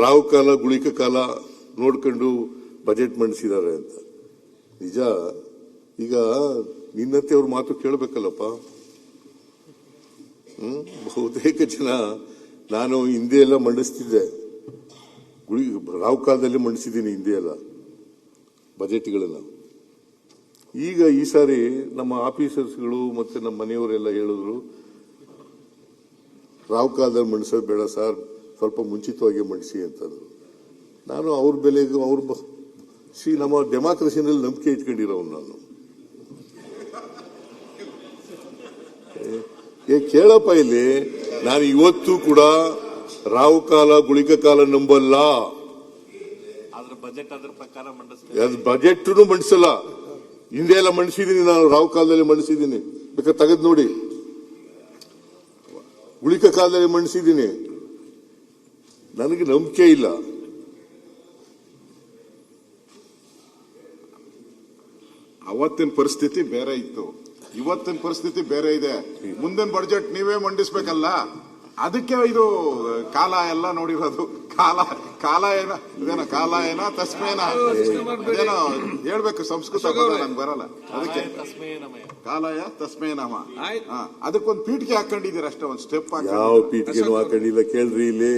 ರಾವು ಕಾಲ ಗುಳಿಕ ಕಾಲ ನೋಡ್ಕೊಂಡು ಬಜೆಟ್ ಮಂಡಿಸಿದ್ದಾರೆ ಅಂತ. ನಿಜ, ಈಗ ನಿನ್ನಂತೆ ಅವ್ರ ಮಾತು ಕೇಳಬೇಕಲ್ಲಪ್ಪ. ಬಹುತೇಕ ಜನ ನಾನು ಹಿಂದೆ ಎಲ್ಲ ಮಂಡಿಸ್ತಿದ್ದೆ, ರಾವು ಕಾಲದಲ್ಲಿ ಮಂಡಿಸಿದ್ದೀನಿ ಹಿಂದೆ ಎಲ್ಲ ಬಜೆಟ್ಗಳೆಲ್ಲ. ಈಗ ಈ ಸಾರಿ ನಮ್ಮ ಆಫೀಸರ್ಸ್ಗಳು ಮತ್ತೆ ನಮ್ಮ ಮನೆಯವರೆಲ್ಲ ಹೇಳಿದ್ರು, ರಾವು ಕಾಲದಲ್ಲಿ ಮಂಡಿಸೋದು ಬೇಡ ಸರ್, ಸ್ವಲ್ಪ ಮುಂಚಿತವಾಗಿ ಮಂಡಿಸಿ ಅಂತಂದ್ರು. ನಾನು ಅವ್ರ ಬೆಲೆಗೂ ನಮ್ಮ ಡೆಮಾಕ್ರಸಿನಲ್ಲಿ ನಂಬಿಕೆ ಇಟ್ಕೊಂಡಿರೋನು ನಾನು. ಕೇಳಪ್ಪ ಇಲ್ಲಿ, ನಾನು ಇವತ್ತು ಕೂಡ ರಾವು ಕಾಲ ಗುಳಿಕ ಕಾಲ ನಂಬಲ್ಲ. ಬಜೆಟ್ ಮಂಡಿಸಲ್ಲ. ಹಿಂದೆ ಎಲ್ಲ ಮಂಡಿಸಿದೀನಿ ನಾನು, ರಾವು ಕಾಲದಲ್ಲಿ ಮಂಡಿಸಿದ್ದೀನಿ, ಬೇಕಾದ್ರೆ ತೆಗೆದು ನೋಡಿ. ಗುಳಿಕ ಕಾಲದಲ್ಲಿ ಮಂಡಿಸಿದ್ದೀನಿ. ನನಗೆ ನಂಬಿಕೆ ಇಲ್ಲ. ಅವತ್ತಿನ ಪರಿಸ್ಥಿತಿ ಬೇರೆ ಇತ್ತು, ಇವತ್ತಿನ ಪರಿಸ್ಥಿತಿ ಬೇರೆ ಇದೆ. ಮುಂದಿನ ಬಜೆಟ್ ನೀವೇ ಮಂಡಿಸ್ಬೇಕಲ್ಲ, ಅದಕ್ಕೆ ಇದು ಕಾಲ ಎಲ್ಲ ನೋಡಿರೋದು. ಕಾಲ ಏನ ತಸ್ಮೇನ ಅದೇನೋ ಹೇಳ್ಬೇಕು, ಸಂಸ್ಕೃತ ನಂಗೆ ಬರಲ್ಲ. ಅದಕ್ಕೆ ಕಾಲಾಯ ತಸ್ಮೇ ನಮ. ಅದಕ್ಕೊಂದು ಪೀಠಿಗೆ ಹಾಕೊಂಡಿದ್ದೀರ ಅಷ್ಟೇ, ಒಂದು ಸ್ಟೆಪ್. ಯಾವ ಪೀಠಿಗೆನೂ ಹಾಕೊಂಡಿಲ್ಲ. ಕೇಳ್ರಿ, ಇಲ್ಲಿ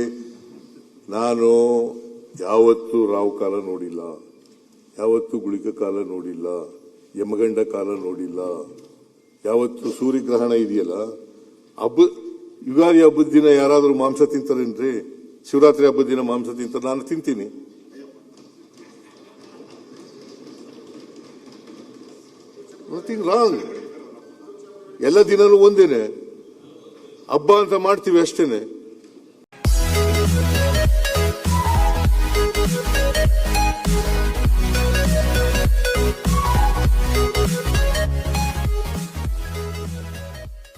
ನಾನು ಯಾವತ್ತು ರಾವು ಕಾಲ ನೋಡಿಲ್ಲ, ಯಾವತ್ತು ಗುಳಿಕ ಕಾಲ ನೋಡಿಲ್ಲ, ಯಮಗಂಡ ಕಾಲ ನೋಡಿಲ್ಲ. ಯಾವತ್ತು ಸೂರ್ಯಗ್ರಹಣ ಇದೆಯಲ್ಲ, ಯುಗಾದಿ ಹಬ್ಬದ ದಿನ ಯಾರಾದ್ರೂ ಮಾಂಸ ತಿಂತಾರೇನ್ರಿ? ಶಿವರಾತ್ರಿ ಹಬ್ಬದ ದಿನ ಮಾಂಸ ತಿಂತಾರೆ, ನಾನು ತಿಂತೀನಿ. Nothing wrong. ಎಲ್ಲ ದಿನನೂ ಒಂದೇನೆ, ಹಬ್ಬ ಅಂತ ಮಾಡ್ತೀವಿ ಅಷ್ಟೇನೆ.